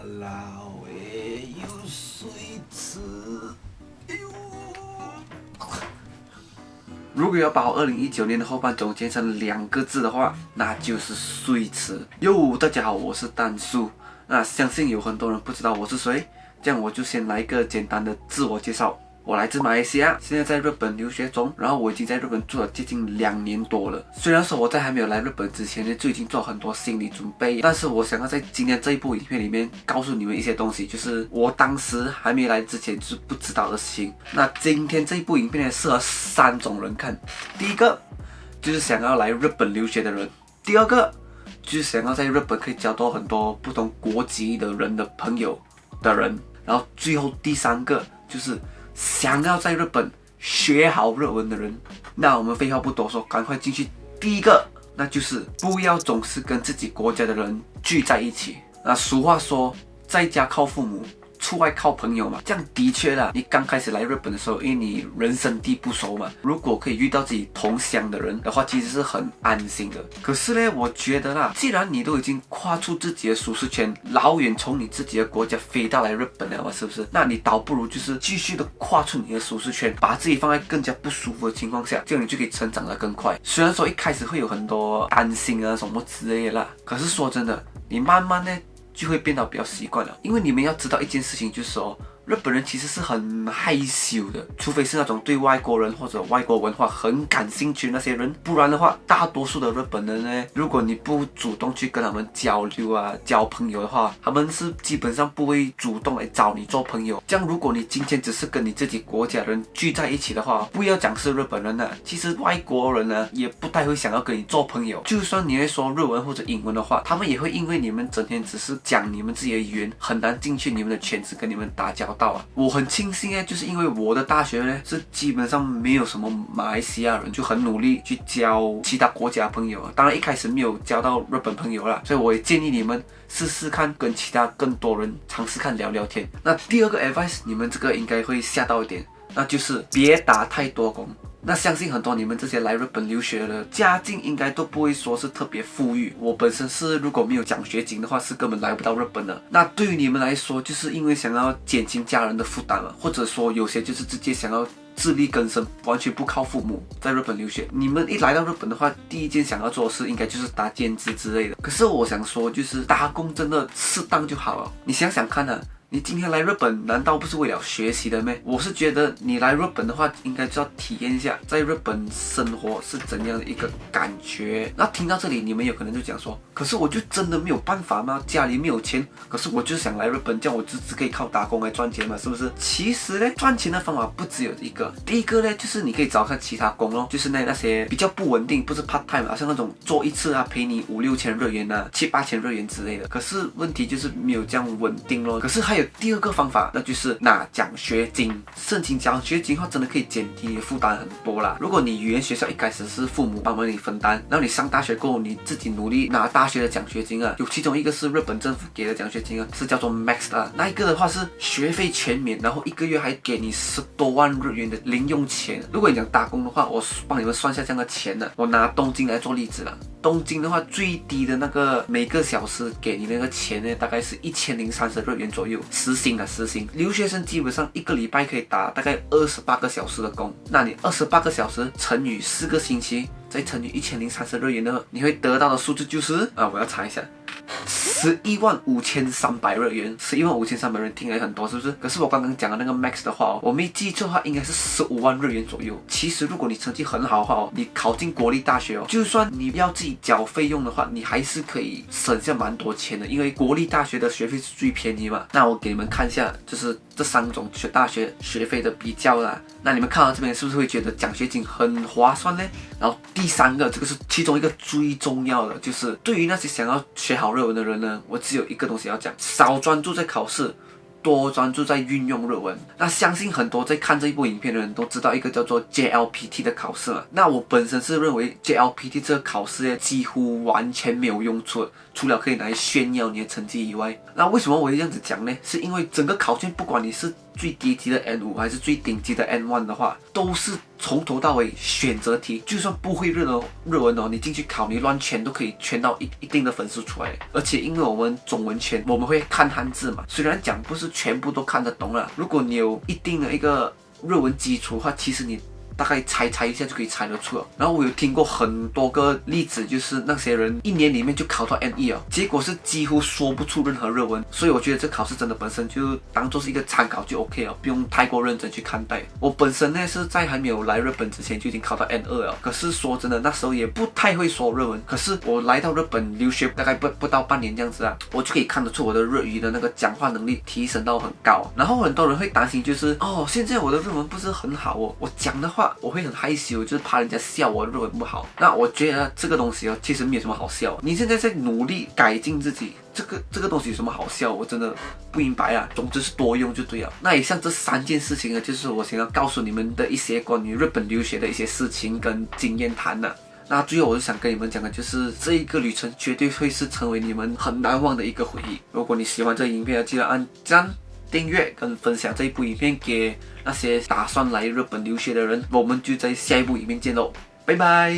老诶，有水吃。如果要把我2019年的后半总结成2个字的话，那就是水吃。哟，大家好，我是蛋叔。那相信有很多人不知道我是谁，这样我就先来一个简单的自我介绍。我来自马来西亚，现在在日本留学中，然后我已经在日本住了接近2年多了。虽然说我在还没有来日本之前呢，就已经做很多心理准备，但是我想要在今天这一部影片里面告诉你们一些东西，就是我当时还没来之前就是不知道的事情。那今天这一部影片呢，适合3种人看。第一个就是想要来日本留学的人，第二个就是想要在日本可以交到很多不同国籍的人的朋友的人，然后最后第3个就是想要在日本学好日文的人。那我们废话不多说，赶快进去。第一个，那就是不要总是跟自己国家的人聚在一起。那俗话说，在家靠父母，出外靠朋友嘛。这样的确啦，你刚开始来日本的时候，因为你人生地不熟嘛，如果可以遇到自己同乡的人的话，其实是很安心的。可是呢，我觉得啦，既然你都已经跨出自己的舒适圈，老远从你自己的国家飞到来日本了嘛，是不是？那你倒不如就是继续的跨出你的舒适圈，把自己放在更加不舒服的情况下，这样你就可以成长得更快。虽然说一开始会有很多担心啊什么之类的啦，可是说真的，你慢慢呢就会变得比较习惯了。因为你们要知道一件事情，就是说日本人其实是很害羞的，除非是那种对外国人或者外国文化很感兴趣的那些人，不然的话，大多数的日本人呢，如果你不主动去跟他们交流啊、交朋友的话，他们是基本上不会主动来找你做朋友。这样，如果你今天只是跟你自己国家人聚在一起的话，不要讲是日本人了，其实外国人呢也不太会想要跟你做朋友。就算你会说日文或者英文的话，他们也会因为你们整天只是讲你们自己的语言，很难进去你们的圈子跟你们打交道啊。我很庆幸就是因为我的大学呢是基本上没有什么马来西亚人，就很努力去交其他国家朋友啊。当然一开始没有交到日本朋友啦，所以我也建议你们试试看跟其他更多人尝试看聊聊天。那第二个 advice， 你们这个应该会吓到一点，那就是别打太多工。那相信很多你们这些来日本留学的家境应该都不会说是特别富裕。我本身是如果没有奖学金的话，是根本来不到日本的。那对于你们来说，就是因为想要减轻家人的负担嘛，或者说有些就是直接想要自力更生，完全不靠父母，在日本留学。你们一来到日本的话，第一件想要做的事应该就是打兼职之类的。可是我想说，就是打工真的适当就好了。你想想看啊，你今天来日本难道不是为了学习的吗？我是觉得你来日本的话，应该就要体验一下在日本生活是怎样的一个感觉。那听到这里，你们有可能就讲说，可是我就真的没有办法吗？家里没有钱，可是我就想来日本，这样我只可以靠打工来赚钱嘛，是不是？其实呢，赚钱的方法不只有一个。第一个呢，就是你可以找看其他工咯，就是那些比较不稳定，不是 part time 啊，像那种做一次啊赔你5-6千日元啊，7-8千日元之类的。可是问题就是没有这样稳定咯。可是还有第二个方法，那就是拿奖学金。申请奖学金的话，真的可以减低你的负担很多啦。如果你语言学校一开始是父母帮忙你分担，然后你上大学过后你自己努力拿大学的奖学金啊，有其中一个是日本政府给的奖学金啊，是叫做 Max 啊。那一个的话是学费全免，然后1个月还给你10多万日元的零用钱。如果你讲打工的话，我帮你们算一下这样的钱呢。我拿东京来做例子了。东京的话，最低的那个每个小时给你那个钱呢，大概是1030日元左右，时薪啊，时薪。留学生基本上1个礼拜可以打大概28个小时的工，那你28个小时乘以4个星期，再乘以1030日元的，你会得到的数字就是我要查一下。115300日元，115300日元听起来很多，是不是？可是我刚刚讲的那个 Max 的话，我没记错的话，应该是15万日元左右。其实如果你成绩很好的话你考进国立大学就算你要自己缴费用的话，你还是可以省下蛮多钱的，因为国立大学的学费是最便宜嘛。那我给你们看一下，就是这3种大学学费的比较啦。那你们看到这边是不是会觉得奖学金很划算呢？然后第3个，这个是其中一个最重要的，就是对于那些想要学好日文的人呢，我只有一个东西要讲：少专注在考试，多专注在运用日文。那相信很多在看这一部影片的人都知道一个叫做 JLPT 的考试嘛。那我本身是认为 JLPT 这个考试几乎完全没有用处，除了可以拿来炫耀你的成绩以外。那为什么我会这样子讲呢？是因为整个考卷不管你是最低级的 N5 还是最顶级的 N1 的话，都是从头到尾选择题，就算不会日文哦，你进去考，你乱圈都可以圈到一定的分数出来。而且因为我们中文圈，我们会看汉字嘛，虽然讲不是全部都看得懂啦，如果你有一定的一个日文基础的话，其实你大概猜一下就可以猜得出了。然后我有听过很多个例子，就是那些人1年里面就考到 N1 了，结果是几乎说不出任何日文。所以我觉得这考试真的本身就当做是一个参考就 OK 了，不用太过认真去看待。我本身呢是在还没有来日本之前就已经考到 N2 了，可是说真的那时候也不太会说日文。可是我来到日本留学大概不到半年这样子啊，我就可以看得出我的日语的那个讲话能力提升到很高。然后很多人会担心就是现在我的日文不是很好哦，我讲的话我会很害羞，就是怕人家笑我日文不好。那我觉得这个东西其实没有什么好笑。你现在在努力改进自己，这个东西有什么好笑？我真的不明白啊。总之是多用就对了。那以上这3件事情呢，就是我想要告诉你们的一些关于日本留学的一些事情跟经验谈呐。那最后我就想跟你们讲的就是这一个旅程绝对会是成为你们很难忘的一个回忆。如果你喜欢这个影片，记得按赞、订阅跟分享这一部影片给那些打算来日本留学的人。我们就在下一部影片见喽，拜拜。